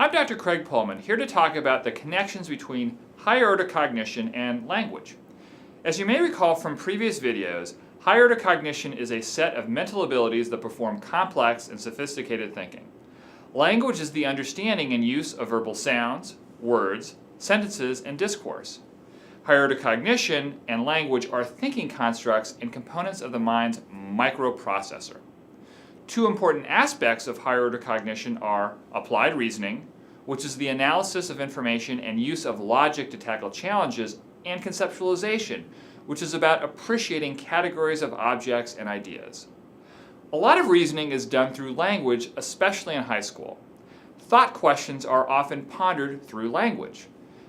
I'm Dr. Craig Pullman, here to talk about the connections between higher order cognition and language. As you may recall from previous videos, higher order cognition is a set of mental abilities that perform complex and sophisticated thinking. Language is the understanding and use of verbal sounds, words, sentences, and discourse. Higher order cognition and language are thinking constructs and components of the mind's microprocessor. Two important aspects of higher order cognition are applied reasoning, which is the analysis of information and use of logic to tackle challenges, and conceptualization, which is about appreciating categories of objects and ideas. A lot of reasoning is done through language, especially in high school. Thought questions are often pondered through language.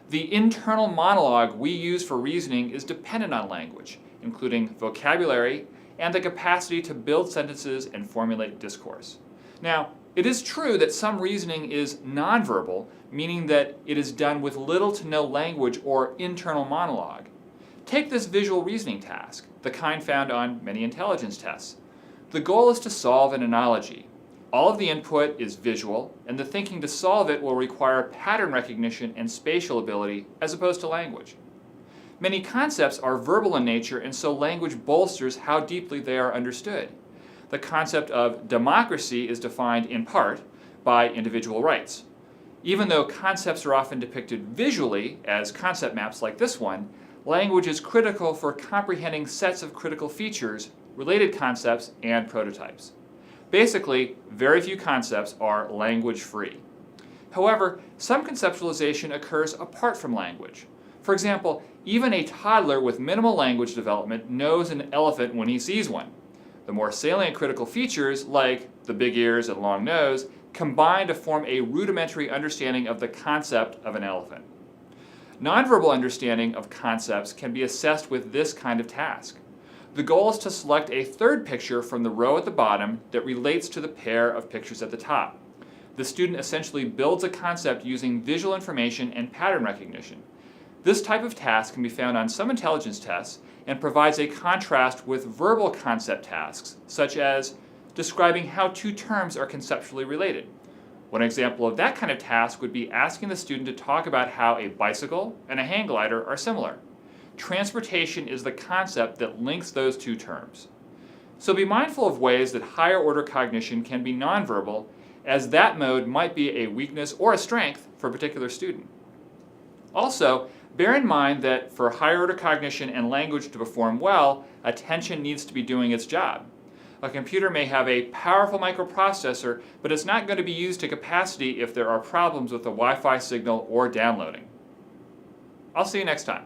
The internal monologue we use for reasoning is dependent on language, including vocabulary and the capacity to build sentences and formulate discourse. Now, it is true that some reasoning is nonverbal, meaning that it is done with little to no language or internal monologue. Take this visual reasoning task, the kind found on many intelligence tests. The goal is to solve an analogy. All of the input is visual, and the thinking to solve it will require pattern recognition and spatial ability as opposed to language. Many concepts are verbal in nature, and so language bolsters how deeply they are understood. The concept of democracy is defined in part by individual rights. Even though concepts are often depicted visually as concept maps like this one, language is critical for comprehending sets of critical features, related concepts, and prototypes. Basically, very few concepts are language-free. However, some conceptualization occurs apart from language. For example, even a toddler with minimal language development knows an elephant when he sees one. The more salient critical features, like the big ears and long nose, combine to form a rudimentary understanding of the concept of an elephant. Nonverbal understanding of concepts can be assessed with this kind of task. The goal is to select a third picture from the row at the bottom that relates to the pair of pictures at the top. The student essentially builds a concept using visual information and pattern recognition. This type of task can be found on some intelligence tests and provides a contrast with verbal concept tasks, such as describing how two terms are conceptually related. One example of that kind of task would be asking the student to talk about how a bicycle and a hang glider are similar. Transportation is the concept that links those two terms. So be mindful of ways that higher order cognition can be nonverbal, as that mode might be a weakness or a strength for a particular student. Also, bear in mind that for higher order cognition and language to perform well, attention needs to be doing its job. A computer may have a powerful microprocessor, but it's not going to be used to capacity if there are problems with the Wi-Fi signal or downloading. I'll see you next time.